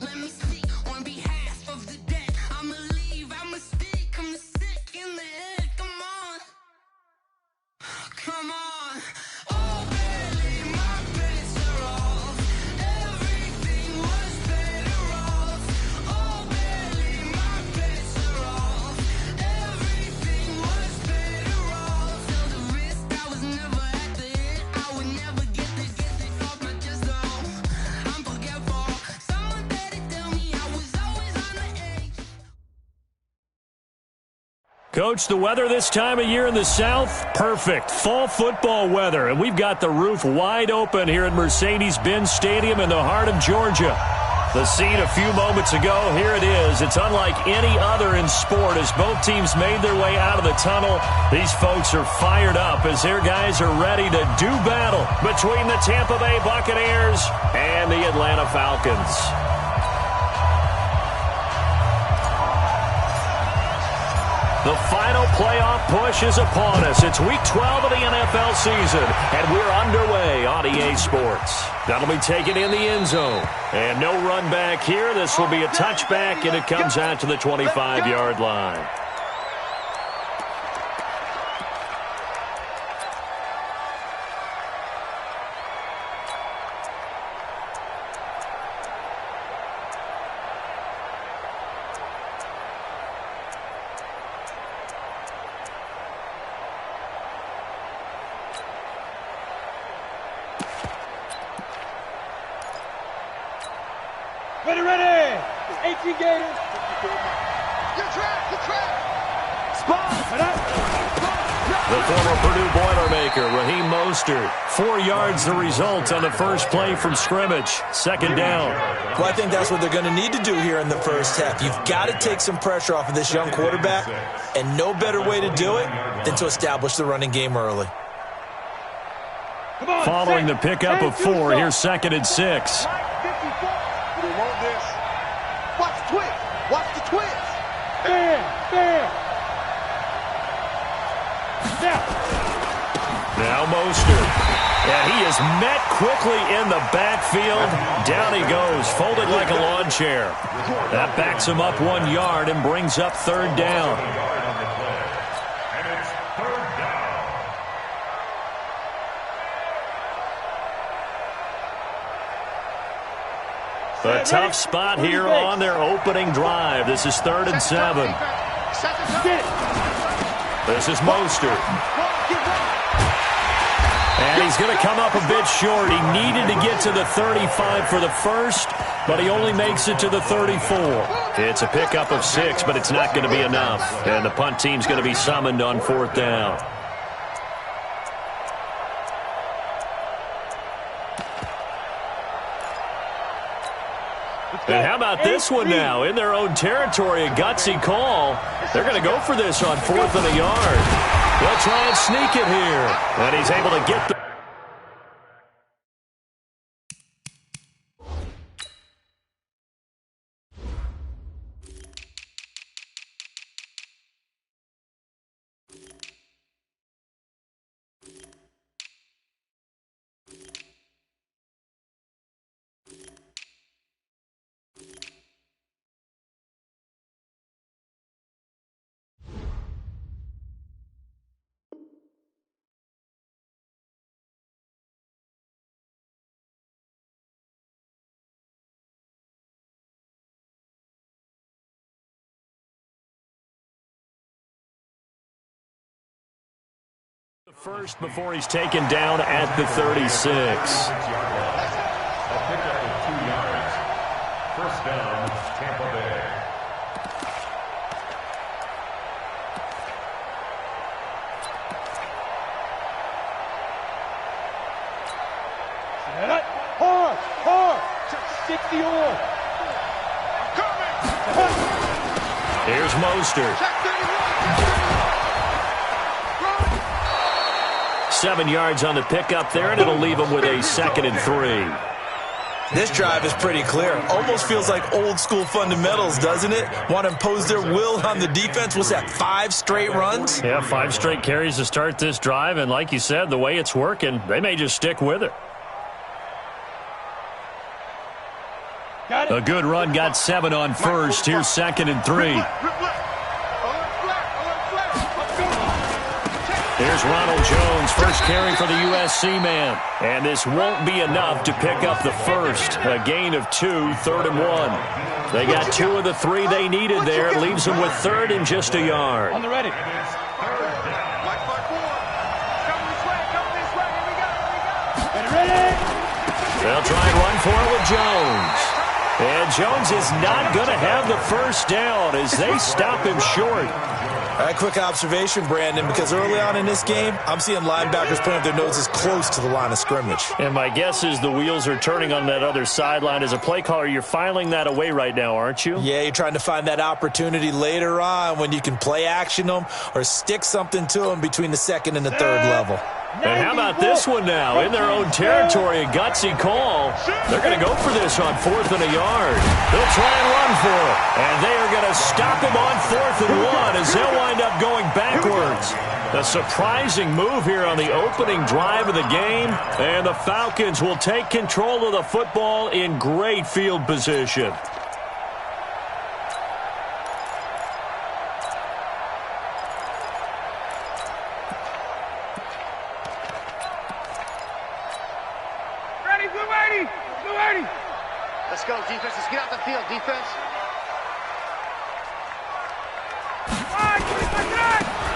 Let me see on behalf of the dead. I'ma leave, I'ma stick, I'm the sick in the head. Come on, come on. Oh, barely my bets are off. Everything was better off. Oh, barely my bets are off. Everything was better off. Till the wrist, I was never at the hit. I would never get it off my chest. Oh, I'm forgetful. Someone better tell me I was always on the edge. Coach, the weather this time of year in the South, perfect. Fall football weather, and we've got the roof wide open here at Mercedes-Benz Stadium in the heart of Georgia. The scene a few moments ago, here it is. It's unlike any other in sport as both teams made their way out of the tunnel. These folks are fired up as their guys are ready to do battle between the Tampa Bay Buccaneers and the Atlanta Falcons. The final playoff push is upon us. It's Week 12 of the NFL season, and we're underway on EA Sports. That'll be taken in the end zone. And no run back here. This will be a touchback, and it comes out to the 25-yard line. Ready! 18 Gators. Good track. Spot. The former Purdue Boilermaker, Raheem Mostert. 4 yards the result on the first play from scrimmage. Second down. Well, I think that's what they're going to need to do here in the first half. You've got to take some pressure off of this young quarterback, and no better way to do it than to establish the running game early. Following the pickup of 4, here's 2nd and 6. They want this. Watch the twist. Watch the twist. Bam. Now Mostert. And he is met quickly in the backfield. Down he goes, folded like a lawn chair. That backs him up 1 yard and brings up 3rd down. A tough spot here on their opening drive. This is 3rd and 7. This is Mostert. And he's going to come up a bit short. He needed to get to the 35 for the first, but he only makes it to the 34. It's a pickup of 6, but it's not going to be enough. And the punt team's going to be summoned on 4th down. And how about this one now? In their own territory, a gutsy call. They're going to go for this on 4th and a yard. They'll try and sneak it here. And he's able to get the... First before he's taken down at the 36. A pickup of 2 yards. First down, Tampa Bay. Hard. 60 on. Here's Mostert. 7 yards on the pickup there, and it'll leave him with a 2nd and 3. This drive is pretty clear. Almost feels like old school fundamentals, doesn't it? Want to impose their will on the defense. What's that, 5 straight runs? Yeah, 5 straight carries to start this drive, and like you said, the way it's working, they may just stick with it. A good run got 7 on first. Here's 2nd and 3. Here's Ronald Jones, first carry for the USC man. And this won't be enough to pick up the first. A gain of 2, 3rd and 1. They got 2 of the 3 they needed there. It leaves them with 3rd and just a yard. On the ready. They'll try and run for it with Jones. And Jones is not going to have the first down as they stop him short. All right, quick observation, Brandon, because early on in this game, I'm seeing linebackers putting up their noses close to the line of scrimmage. And my guess is the wheels are turning on that other sideline. As a play caller, you're filing that away right now, aren't you? Yeah, you're trying to find that opportunity later on when you can play action them or stick something to them between the 2nd and the 3rd level. And how about this one now? In their own territory, a gutsy call. They're going to go for this on 4th and a yard. They'll try and run for it. And they are going to stop him on 4th and 1 as they'll wind up going backwards. A surprising move here on the opening drive of the game. And the Falcons will take control of the football in great field position. Let's go, defense. Let's get out the field, defense.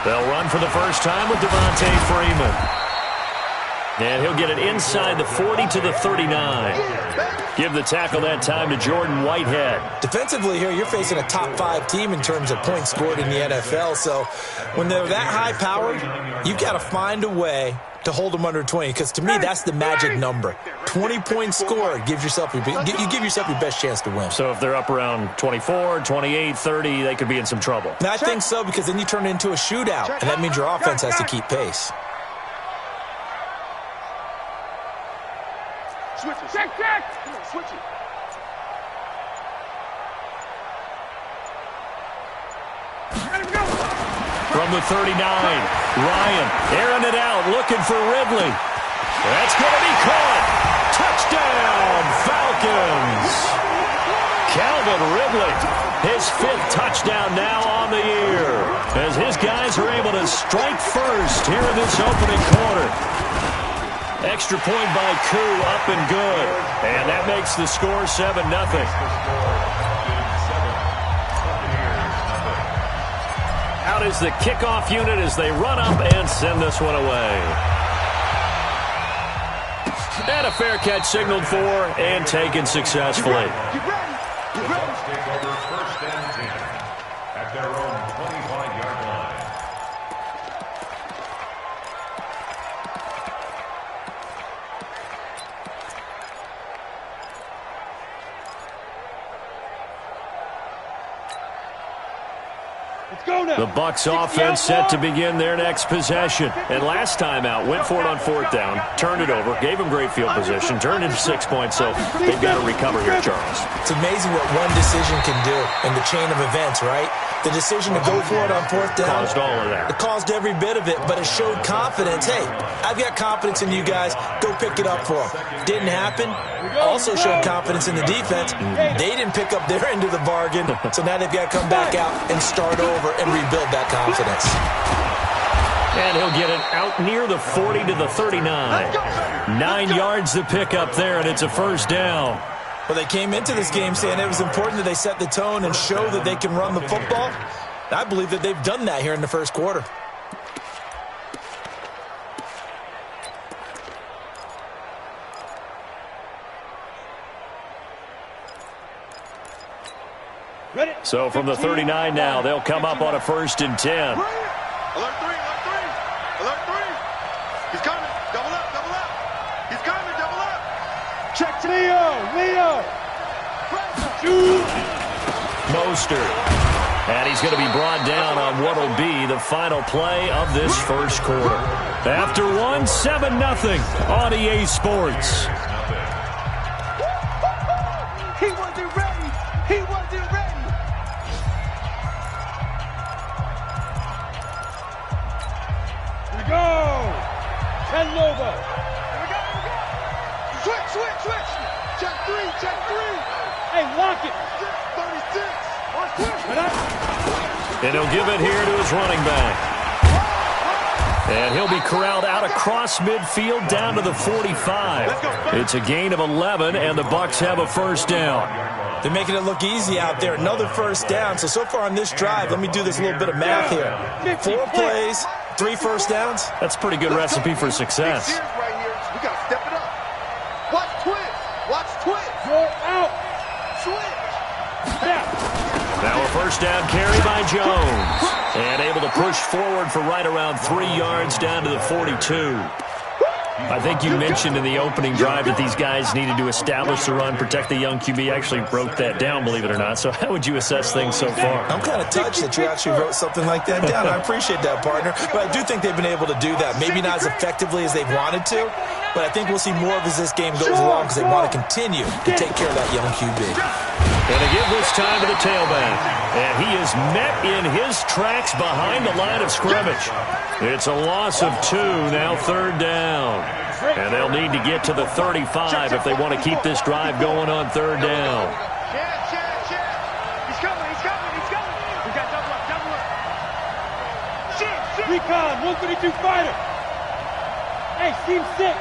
They'll run for the first time with Devontae Freeman. And he'll get it inside the 40 to the 39. Give the tackle that time to Jordan Whitehead. Defensively here, you're facing a top 5 team in terms of points scored in the NFL. So when they're that high-powered, you've got to find a way to hold them under 20, because to me, that's the magic number. 20 points scored, you give yourself your best chance to win. So if they're up around 24, 28, 30, they could be in some trouble. And I think so, because then you turn it into a shootout, and that means your offense has to keep pace. Switch it. Check. Come on, switch it. From the 39, Ryan airing it out, looking for Ridley. That's going to be caught. Touchdown, Falcons. Calvin Ridley, his 5th touchdown now on the year, as his guys are able to strike first here in this opening quarter. Extra point by Koo, up and good. And that makes the score 7-0. Out is the kickoff unit as they run up and send this one away. And a fair catch signaled for and taken successfully. Take over 1st and 10 at their own 25-yard line. The Bucs offense set to begin their next possession. And last time out, went for it on 4th down, turned it over, gave them great field position, turned into 6 points, so they've got to recover here, Charles. It's amazing what one decision can do in the chain of events, right? The decision to go for it on 4th down. Caused all of that. It caused every bit of it, but it showed confidence. Hey, I've got confidence in you guys. Go pick it up for them. Didn't happen. Also showed confidence in the defense. They didn't pick up their end of the bargain, so now they've got to come back out and start over and rebuild that confidence. And he'll get it out near the 40 to the 39. 9 yards to pick up there, and it's a 1st down. Well, they came into this game saying it was important that they set the tone and show that they can run the football. I believe that they've done that here in the 1st quarter. So from the 39 now, they'll come up on a 1st and 10. Alert 3, alert 3. Alert 3. He's coming. Double up. He's coming, double up. Check to Leo. Mostert. And he's going to be brought down on what will be the final play of this 1st quarter. After 7-0 on EA Sports. He wasn't ready. Here we go. Nova. Switch. Check 3. Hey, And he'll give it here to his running back. And he'll be corralled out across midfield down to the 45. It's a gain of 11, and the Bucs have a first down. They're making it look easy out there. Another first down. So far on this drive, let me do this little bit of math here. 4 plays, 3 first downs. That's a pretty good recipe for success. We got to step it up. Watch twist. Watch twist. Go out. Switch. Now a first down carry by Jones. And able to push forward for right around 3 yards down to the 42. I think you mentioned in the opening drive that these guys needed to establish the run, protect the young QB. I actually wrote that down, believe it or not. So how would you assess things so far? I'm kind of touched that you actually wrote something like that down. I appreciate that, partner. But I do think they've been able to do that. Maybe not as effectively as they've wanted to, but I think we'll see more of as this game goes along because they want to continue to take care of that young QB. And to give this time to the tailback. And he is met in his tracks behind the line of scrimmage. It's a loss of 2, now third down. And they'll need to get to the 35 if they want to keep this drive going on third down. He's coming. We got double up. Shit. Recon, 132 fighter. Hey, Team 6.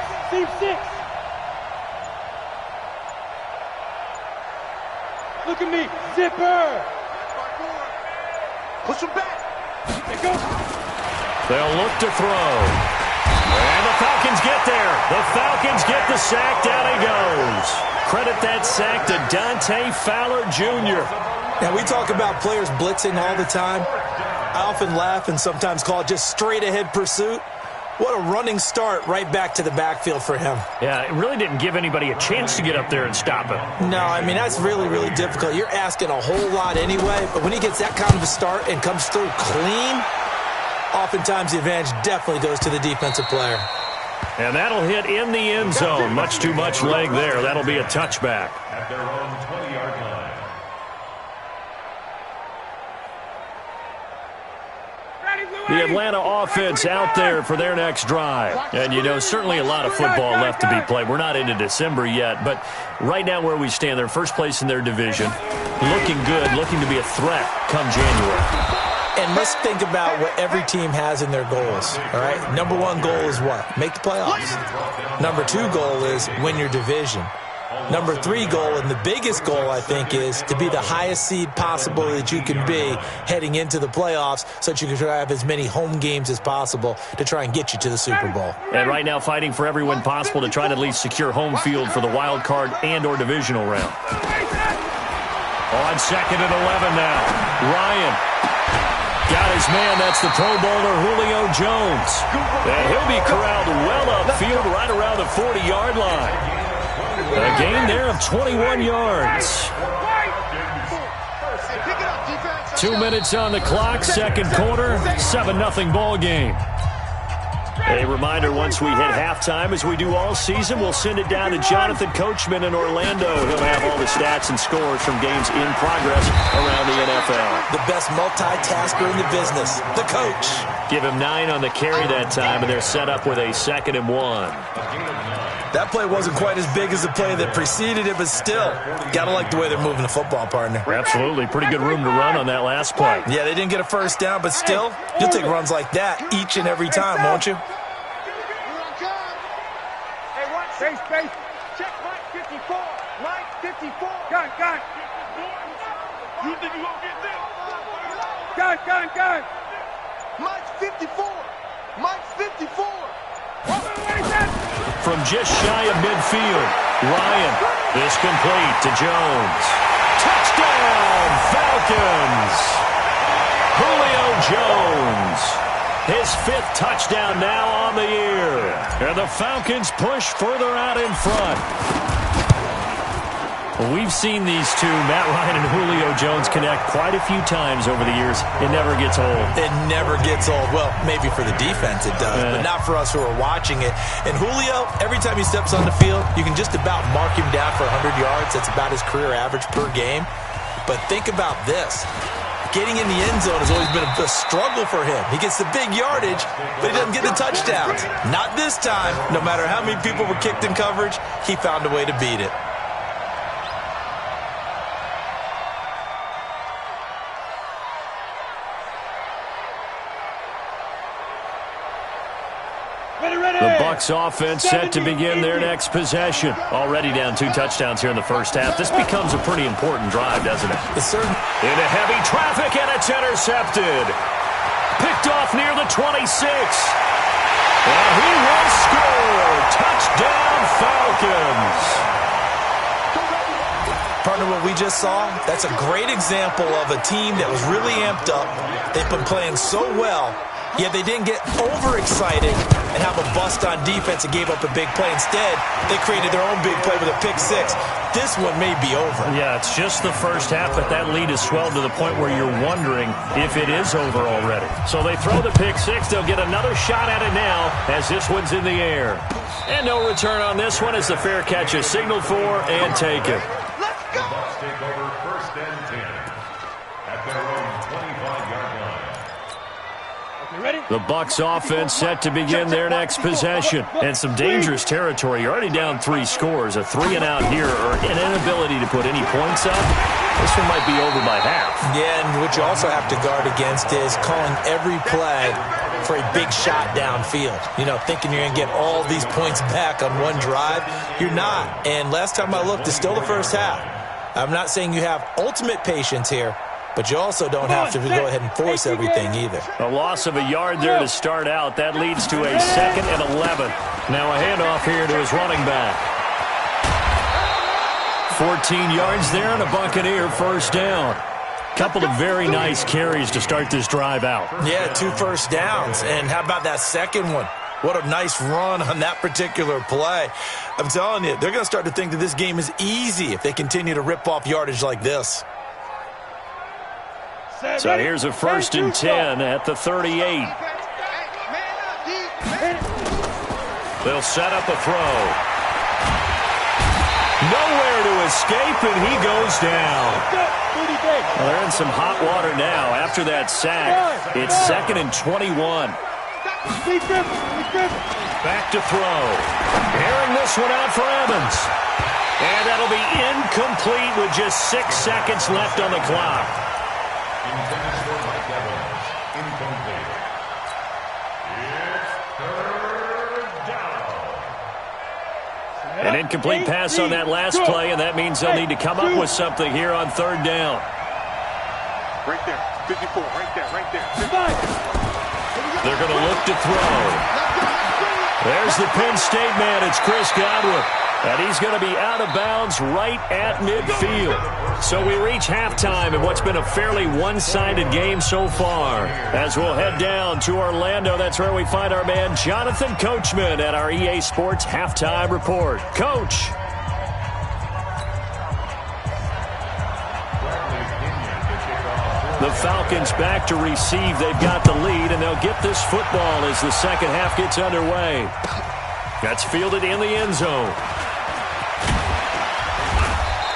Look at me, zipper. Push him back. There goes. They'll look to throw. And the Falcons get there. The Falcons get the sack. Down he goes. Credit that sack to Dante Fowler Jr. Now, we talk about players blitzing all the time. I often laugh and sometimes call it just straight-ahead pursuit. What a running start right back to the backfield for him. Yeah, it really didn't give anybody a chance to get up there and stop him. No, I mean, that's really, really difficult. You're asking a whole lot anyway, but when he gets that kind of a start and comes through clean, oftentimes the advantage definitely goes to the defensive player. And that'll hit in the end zone. Much too much leg there. That'll be a touchback. At their own 20-yard line. The Atlanta offense out there for their next drive. And, you know, certainly a lot of football left to be played. We're not into December yet, but right now where we stand, they're first place in their division. Looking good, looking to be a threat come January. And let's think about what every team has in their goals, all right? Number 1 goal is what? Make the playoffs. Number 2 goal is win your division. Number 3 goal, and the biggest goal, I think, is to be the highest seed possible that you can be heading into the playoffs so that you can have as many home games as possible to try and get you to the Super Bowl. And right now fighting for every win possible to try to at least secure home field for the wild card and or divisional round. On 2nd and 11 now. Ryan got his man. That's the Pro Bowler Julio Jones. And he'll be corralled well upfield right around the 40-yard line. A gain there of 21 yards. 2 minutes on the clock, second quarter, 7-0 ball game. A reminder, once we hit halftime, as we do all season, we'll send it down to Jonathan Coachman in Orlando. He'll have all the stats and scores from games in progress around the NFL. The best multitasker in the business, the coach. Give him 9 on the carry that time, and they're set up with a 2nd and 1. That play wasn't quite as big as the play that preceded it, but still, got to like the way they're moving the football, partner. Absolutely. Pretty good room to run on that last play. Yeah, they didn't get a first down, but still, you'll take runs like that each and every time, won't you? Hey, what? Space. Check Mike 54. Mike 54. Gun. You think you gonna get this? Gun. Mike's 54. Mike's 54. From just shy of midfield, Ryan is complete to Jones. Touchdown, Falcons! Julio Jones, his 5th touchdown now on the year. And the Falcons push further out in front. We've seen these two, Matt Ryan and Julio Jones, connect quite a few times over the years. It never gets old. It never gets old. Well, maybe for the defense it does, but not for us who are watching it. And Julio, every time he steps on the field, you can just about mark him down for 100 yards. That's about his career average per game. But think about this. Getting in the end zone has always been a struggle for him. He gets the big yardage, but he doesn't get the touchdowns. Not this time. No matter how many people were kicked in coverage, he found a way to beat it. The Bucs offense set to begin their next possession. Already down 2 touchdowns here in the first half. This becomes a pretty important drive, doesn't it? It's certain. Into heavy traffic, and it's intercepted. Picked off near the 26. And he will score. Touchdown, Falcons. Partner, what we just saw, that's a great example of a team that was really amped up. They've been playing so well, yet they didn't get overexcited and have a bust on defense and gave up a big play. Instead, they created their own big play with a pick six. This one may be over. Yeah, it's just the first half, but that lead has swelled to the point where you're wondering if it is over already. So they throw the pick six. They'll get another shot at it now as this one's in the air. And no return on this one as the fair catch is signaled for and taken. The Bucs take over 1st and 10 at their own 25-yard line. The Bucs offense set to begin their next possession. And some dangerous territory. You're already down 3 scores. A 3-and-out here or an inability to put any points up. This one might be over by half. Yeah, and what you also have to guard against is calling every play for a big shot downfield. You know, thinking you're going to get all these points back on one drive. You're not. And last time I looked, it's still the first half. I'm not saying you have ultimate patience here, but you also don't have to go ahead and force everything either. A loss of a yard there to start out. That leads to a 2nd and 11. Now a handoff here to his running back. 14 yards there and a Buccaneer first down. Couple of very nice carries to start this drive out. Yeah, 2 first downs. And how about that second one? What a nice run on that particular play. I'm telling you, they're going to start to think that this game is easy if they continue to rip off yardage like this. So here's a 1st and 10 at the 38. They'll set up a throw. Nowhere to escape, and he goes down. Well, they're in some hot water now. After that sack, it's 2nd and 21. Back to throw. Airing this one out for Evans. And that'll be incomplete with just 6 seconds left on the clock. Intended for Mike Evans. Incomplete. It's 3rd down. An incomplete pass on that last play, and that means they'll need to come up with something here on 3rd down. Right there. 54. Right there. Right there. They're going to look to throw. There's the Penn State man. It's Chris Godwin. And he's going to be out of bounds right at midfield. So we reach halftime in what's been a fairly one-sided game so far. As we'll head down to Orlando, that's where we find our man Jonathan Coachman at our EA Sports Halftime Report. Coach. The Falcons back to receive. They've got the lead, and they'll get this football as the second half gets underway. That's fielded in the end zone.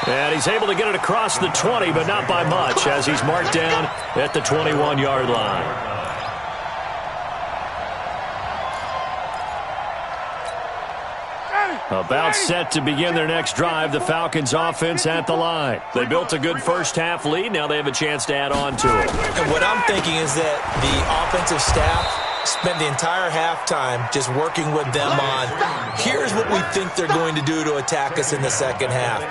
And he's able to get it across the 20, but not by much, as he's marked down at the 21-yard line. About set to begin their next drive, the Falcons offense at the line. They built a good first half lead. Now they have a chance to add on to it. And what I'm thinking is that the offensive staff spent the entire halftime just working with them on, here's what we think they're going to do to attack us in the second half.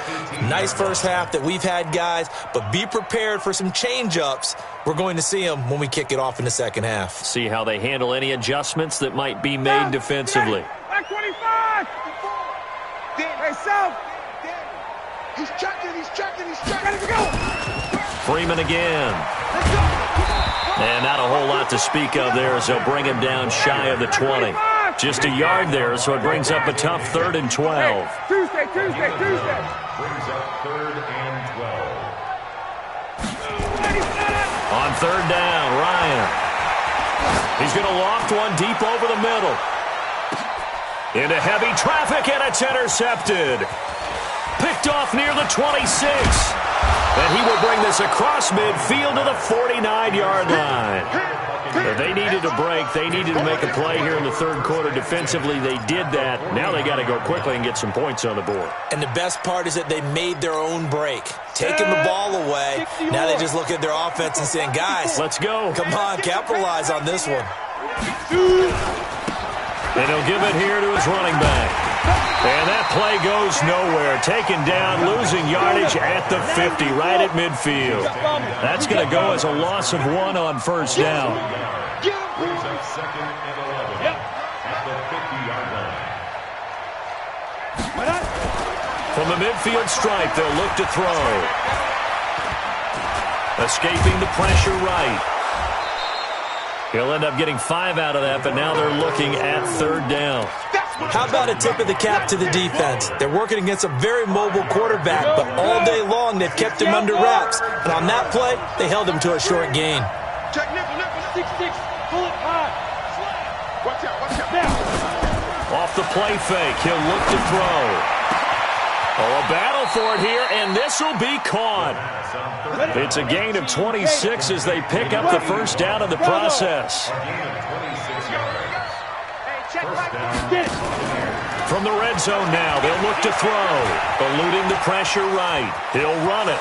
Nice first half that we've had, guys, but be prepared for some change-ups. We're going to see them when we kick it off in the second half. See how they handle any adjustments that might be made defensively. Back 25! Hey, South! He's checking. Ready to go! Freeman again. Let's go! And not a whole lot to speak of there as they'll bring him down shy of the 20. Just a yard there, so it brings up a tough 3rd and 12. Tuesday. Brings up 3rd and 12. On 3rd down, Ryan. He's going to loft one deep over the middle. Into heavy traffic, and it's intercepted. Picked off near the 26. And he will bring this across midfield to the 49-yard line. They needed a break. They needed to make a play here in the third quarter. Defensively, they did that. Now they got to go quickly and get some points on the board. And the best part is that they made their own break. Taking the ball away. Now they just look at their offense and saying, guys, let's go. Come on, capitalize on this one. And he'll give it here to his running back. And that play goes nowhere. Taken down, losing yardage at the 50, right at midfield. That's going to go as a loss of 1 on first down. Brings up 2nd and 11 at the 50-yard line. From the midfield stripe, they'll look to throw. Escaping the pressure right. He'll end up getting 5 out of that, but now they're looking at 3rd down. How about a tip of the cap to the defense? They're working against a very mobile quarterback, but all day long they've kept him under wraps. And on that play, they held him to a short gain. Check nickel, 6-6, pull it high. Watch out, watch out. Off the play fake, he'll look to throw. Oh, a battle for it here, and this will be caught. It's a gain of 26 as they pick up the first down in the process. From the red zone now, they'll look to throw. Eluding the pressure right. He'll run it.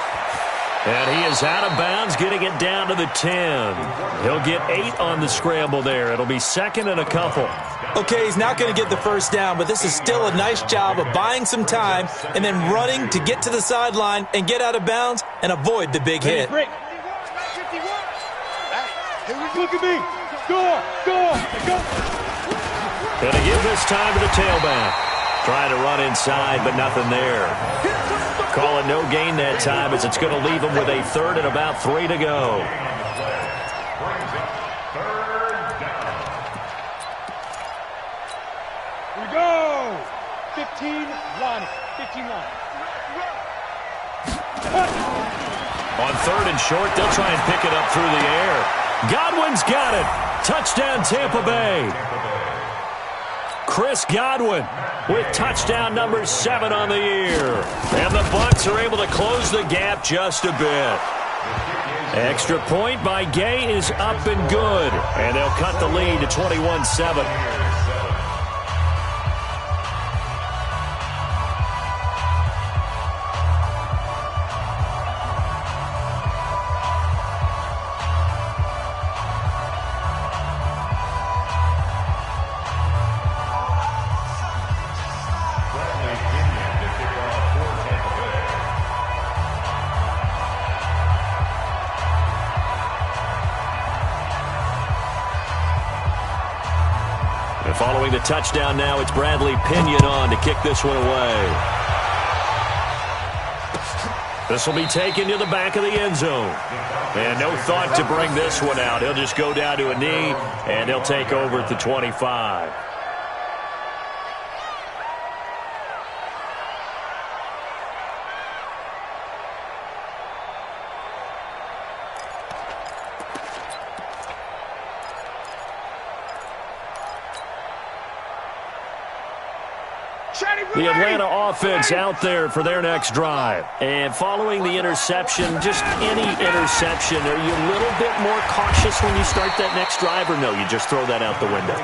And he is out of bounds, getting it down to the 10. He'll get 8 on the scramble there. It'll be 2nd and a couple. Okay, he's not going to get the first down, but this is still a nice job of buying some time and then running to get to the sideline and get out of bounds and avoid the big hit. Look at me. Go. Gonna give this time to the tailback. Trying to run inside, but nothing there. Call it no gain that time as it's going to leave him with a 3rd and about 3 to go. Here we go. 15 line. 15 line. On 3rd and short, they'll try and pick it up through the air. Godwin's got it. Touchdown, Tampa Bay. Chris Godwin with touchdown number 7 on the year. And the Bucs are able to close the gap just a bit. Extra point by Gay is up and good. And they'll cut the lead to 21-7. Following the touchdown now, it's Bradley Pinion on to kick this one away. This will be taken to the back of the end zone. And no thought to bring this one out. He'll just go down to a knee, and he'll take over at the 25. The Atlanta offense out there for their next drive. And following the interception, just any interception, are you a little bit more cautious when you start that next drive, or no, you just throw that out the window?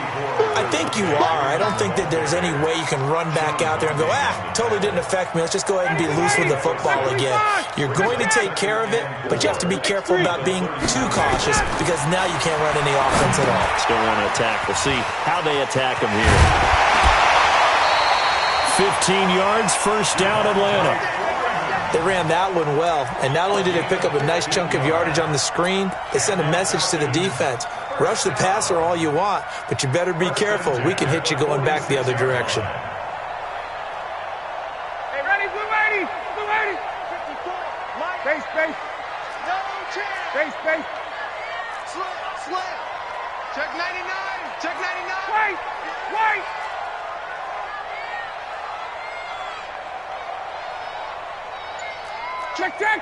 I think you are. I don't think that there's any way you can run back out there and go, totally didn't affect me. Let's just go ahead and be loose with the football again. You're going to take care of it, but you have to be careful about being too cautious because now you can't run any offense at all. Still want to attack. We'll see how they attack him here. 15 yards, first down, Atlanta. They ran that one well, and not only did they pick up a nice chunk of yardage on the screen, they sent a message to the defense. Rush the passer all you want, but you better be careful. We can hit you going back the other direction. Hey, ready, blue 80. 54. Space. No chance. Space. Slam. Check 99. Wait. Check. Check.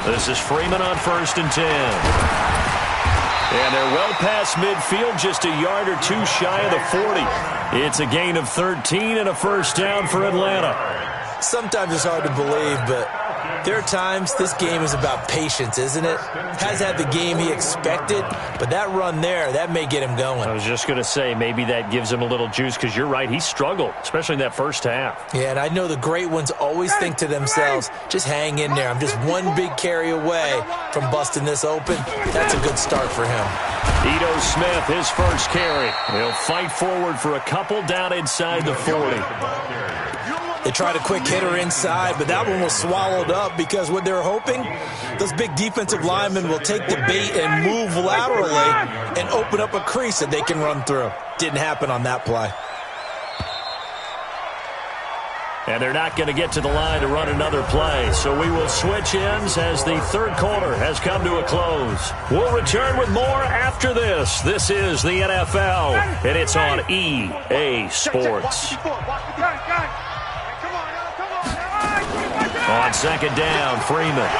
This is Freeman on 1st and 10. And they're well past midfield, just a yard or two shy of the 40. It's a gain of 13 and a first down for Atlanta. Sometimes it's hard to believe, but There are times this game is about patience, isn't it? Has had the game he expected, but that run there, that may get him going. I was just going to say, maybe that gives him a little juice, because you're right, he struggled, especially in that first half. Yeah, and I know the great ones always think to themselves, just hang in there. I'm just one big carry away from busting this open. That's a good start for him. Ito Smith, his first carry. He'll fight forward for a couple down inside the 40. They tried a quick hitter inside, but that one was swallowed up because what they're hoping, those big defensive linemen will take the bait and move laterally and open up a crease that they can run through. Didn't happen on that play. And they're not going to get to the line to run another play, so we will switch ends as the third quarter has come to a close. We'll return with more after this. This is the NFL, and it's on EA Sports. On second down, Freeman.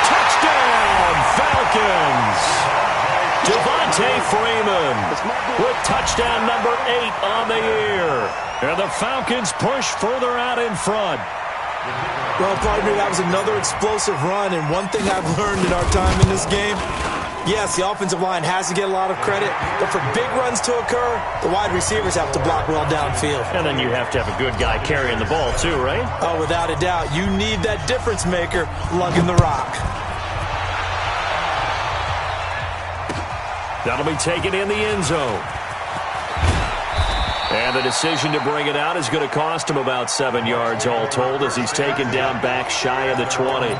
Touchdown, Falcons! Devontae Freeman with touchdown number 8 on the year. And the Falcons push further out in front. Well, partner, that was another explosive run, and one thing I've learned in our time in this game, yes, the offensive line has to get a lot of credit, but for big runs to occur, the wide receivers have to block well downfield. And then you have to have a good guy carrying the ball too, right? Oh, without a doubt. You need that difference maker lugging the rock. That'll be taken in the end zone. And the decision to bring it out is going to cost him about 7 yards all told as he's taken down back shy of the 20.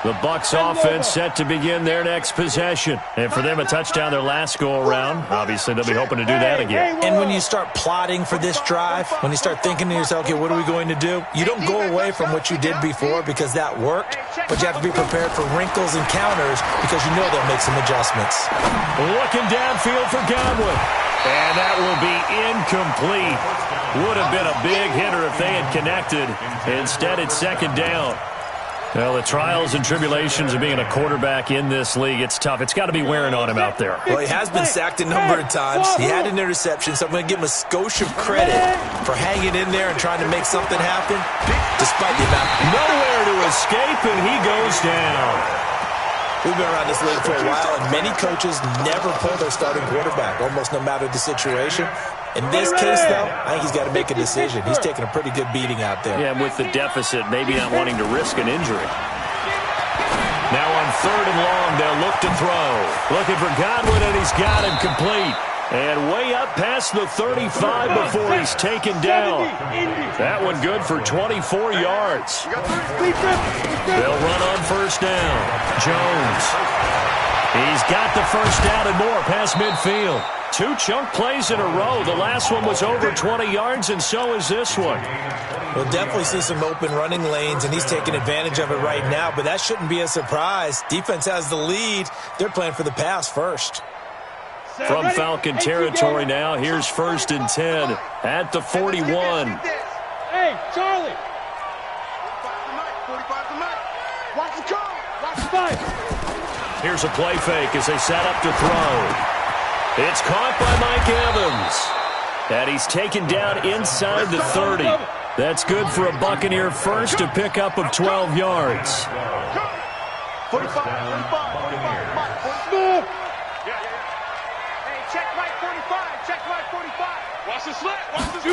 The Bucs offense set to begin their next possession. And for them, a touchdown their last go-around. Obviously, they'll be hoping to do that again. And when you start plotting for this drive, when you start thinking to yourself, okay, what are we going to do? You don't go away from what you did before because that worked, but you have to be prepared for wrinkles and counters because you know they'll make some adjustments. Looking downfield for Godwin. And that will be incomplete. Would have been a big hitter if they had connected. Instead, it's second down. Well, the trials and tribulations of being a quarterback in this league, it's tough. It's got to be wearing on him out there. Well, he has been sacked a number of times. He had an interception, so I'm going to give him a skosh of credit for hanging in there and trying to make something happen, despite the amount. Nowhere to escape, and he goes down. We've been around this league for a while, and many coaches never pull their starting quarterback, almost no matter the situation. In this case, though, I think he's got to make a decision. He's taking a pretty good beating out there. Yeah, with the deficit, maybe not wanting to risk an injury. Now on third and long, they'll look to throw. Looking for Godwin, and he's got him complete. And way up past the 35 before he's taken down. That one good for 24 yards. They'll run on first down. Jones. He's got the first down and more past midfield. 2 chunk plays in a row. The last one was over 20 yards, and so is this one. We'll definitely see some open running lanes, and he's taking advantage of it right now, but that shouldn't be a surprise. Defense has the lead. They're playing for the pass first. From Falcon territory now, here's first and 10 at the 41. Hey, Charlie. 45 to Mike. Watch the call. Watch the Five. Here's a play fake as they set up to throw. It's caught by Mike Evans. And he's taken down inside the 30. That's good for a Buccaneer first, to pick up of 12 yards. 45. Move. Hey, check Mike 45. Check Mike 45. Watch the slant. Watch the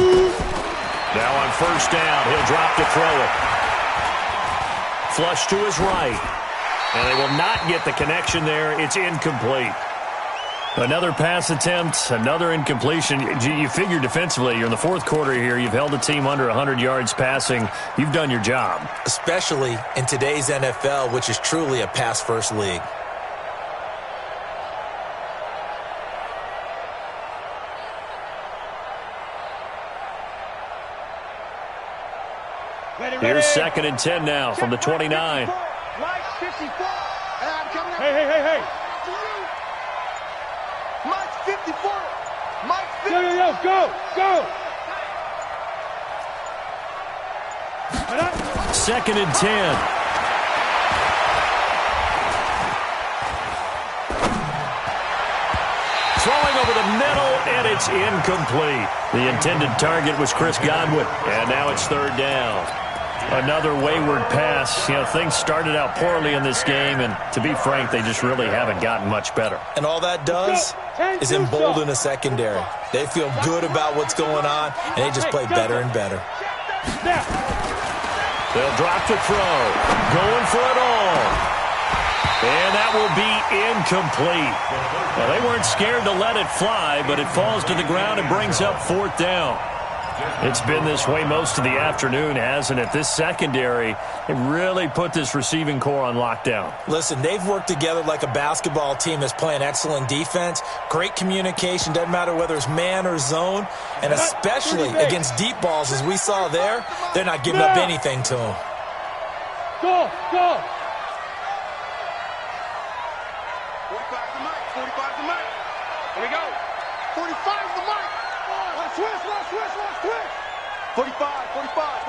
Now on first down, he'll drop to throw it. Flush to his right. And they will not get the connection there. It's incomplete. Another pass attempt, another incompletion. You figure defensively, you're in the fourth quarter here. You've held the team under 100 yards passing. You've done your job. Especially in today's NFL, which is truly a pass-first league. Here's second and 10 now from the 29. Mike 54. Hey. Mike 54. Mike 54. Yo, go. Second and 10. throwing over the middle, and it's incomplete. The intended target was Chris Godwin, and now it's third down. Another wayward pass. You know, things started out poorly in this game, and to be frank, they just really haven't gotten much better. And all that does is embolden a secondary. They feel good about what's going on, and they just play better and better. They'll drop to throw. Going for it all. And that will be incomplete. Well, they weren't scared to let it fly, but it falls to the ground and brings up fourth down. It's been this way most of the afternoon, hasn't it? This secondary, it really put this receiving core on lockdown. Listen, they've worked together like a basketball team that's playing excellent defense. Great communication, doesn't matter whether it's man or zone. And especially against deep balls, as we saw there, they're not giving up anything to them. Go! 45's the mic. 45's the mic. Here we go. 45's the mic. Switch. 45.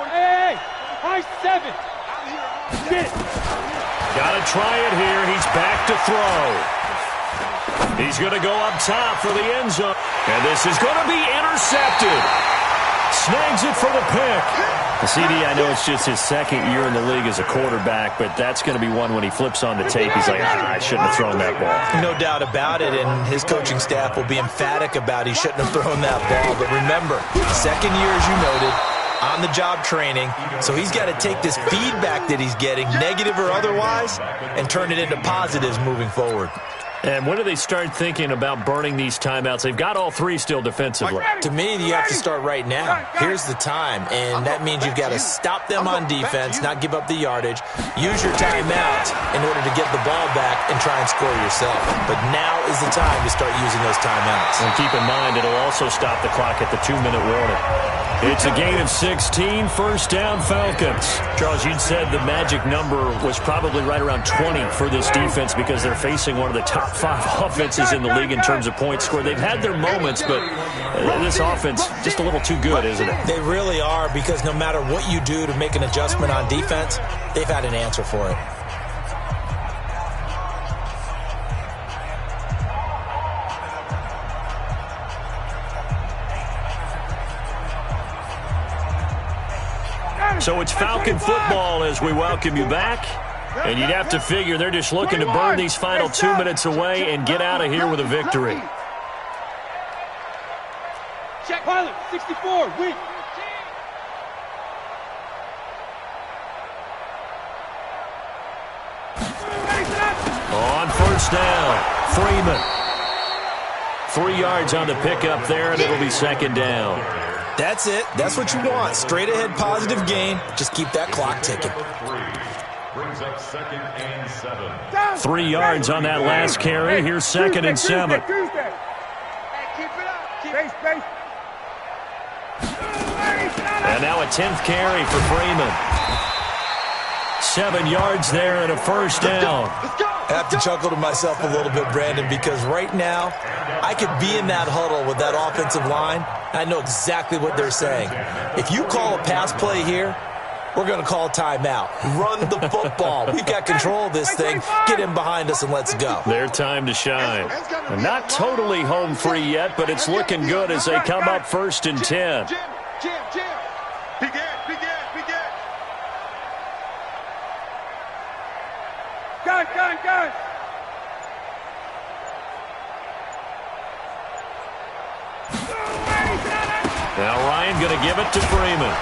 Hey! High 7. Get it. Got to try it here. He's back to throw. He's going to go up top for the end zone. And this is going to be intercepted. Snags it for the pick. The CD, I know it's just his second year in the league as a quarterback, but that's going to be one when he flips on the tape. He's like, I shouldn't have thrown that ball. No doubt about it, and his coaching staff will be emphatic about he shouldn't have thrown that ball. But remember, second year, as you noted, on-the-job training, so he's got to take this feedback that he's getting, negative or otherwise, and turn it into positives moving forward. And when do they start thinking about burning these timeouts? They've got all three still defensively. To me, you have to start right now. Here's the time, and that means you've got to stop them on defense, not give up the yardage, use your timeout in order to get the ball back and try and score yourself. But now is the time to start using those timeouts. And keep in mind, it'll also stop the clock at the 2-minute warning. It's a gain of 16, first down Falcons. Charles, you'd said the magic number was probably right around 20 for this defense because they're facing one of the top 5 offenses in the league in terms of points scored. They've had their moments, but this offense just a little too good, isn't it? They really are, because no matter what you do to make an adjustment on defense, they've had an answer for it. So it's Falcon football as we welcome you back. And you'd have to figure they're just looking to burn these final 2 minutes away and get out of here with a victory. Check pilot, 64, weak. On first down, Freeman. 3 yards on the pickup there, and it'll be second down. That's it. That's what you want. Straight ahead, positive gain. Just keep that clock ticking. Brings up 2nd and 7. 3 yards on that last carry. Here's 2nd and 7. Hey, keep it up. Space. And now a 10th carry for Freeman. 7 yards there and a first down. I have to chuckle to myself a little bit, Brandon, because right now I could be in that huddle with that offensive line. I know exactly what they're saying. If you call a pass play here, we're going to call a timeout. Run the football. We've got control of this thing. Get in behind us and let's go. Their time to shine. And not totally home free yet, but it's looking good as they come up 1st and 10. Jim. Begin. Gun. Now Ryan going to give it to Freeman.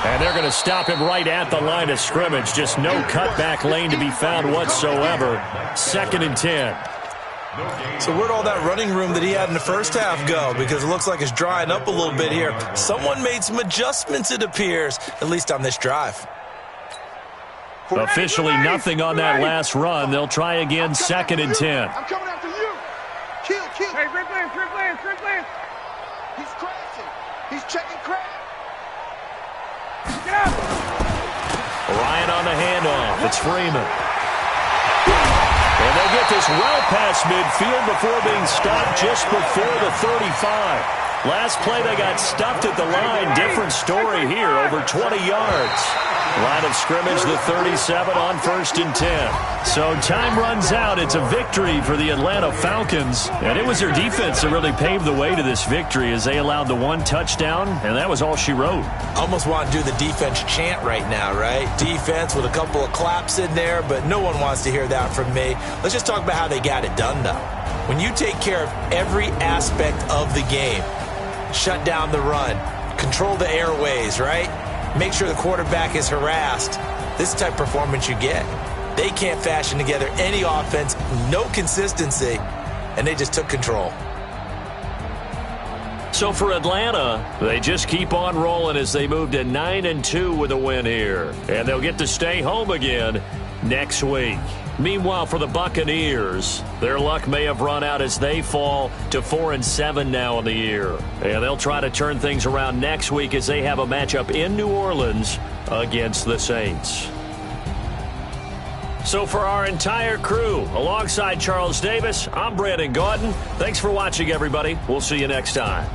And they're going to stop him right at the line of scrimmage. Just no cutback lane to be found whatsoever. 2nd and 10. So where'd all that running room that he had in the first half go? Because it looks like it's drying up a little bit here. Someone made some adjustments, it appears, at least on this drive. Officially nothing on that last run. They'll try again, 2nd and 10. I'm coming after you. Kill. Hey, Rick Lance. He's crashing. He's checking crash. Get out. Ryan on the handoff. It's Freeman. And they'll get this well past midfield before being stopped just before the 35. Last play, they got stuffed at the line. Different story here, over 20 yards. Line of scrimmage, the 37 on 1st and 10. So time runs out. It's a victory for the Atlanta Falcons. And it was their defense that really paved the way to this victory as they allowed the 1 touchdown, and that was all she wrote. Almost want to do the defense chant right now, right? Defense with a couple of claps in there, but no one wants to hear that from me. Let's just talk about how they got it done, though. When you take care of every aspect of the game, shut down the run, control the airways, right? Make sure the quarterback is harassed. This type of performance you get. They can't fashion together any offense, no consistency, and they just took control. So for Atlanta, they just keep on rolling as they move to 9-2 with a win here. And they'll get to stay home again next week. Meanwhile, for the Buccaneers, their luck may have run out as they fall to 4-7 now in the year. And they'll try to turn things around next week as they have a matchup in New Orleans against the Saints. So for our entire crew, alongside Charles Davis, I'm Brandon Gaudin. Thanks for watching, everybody. We'll see you next time.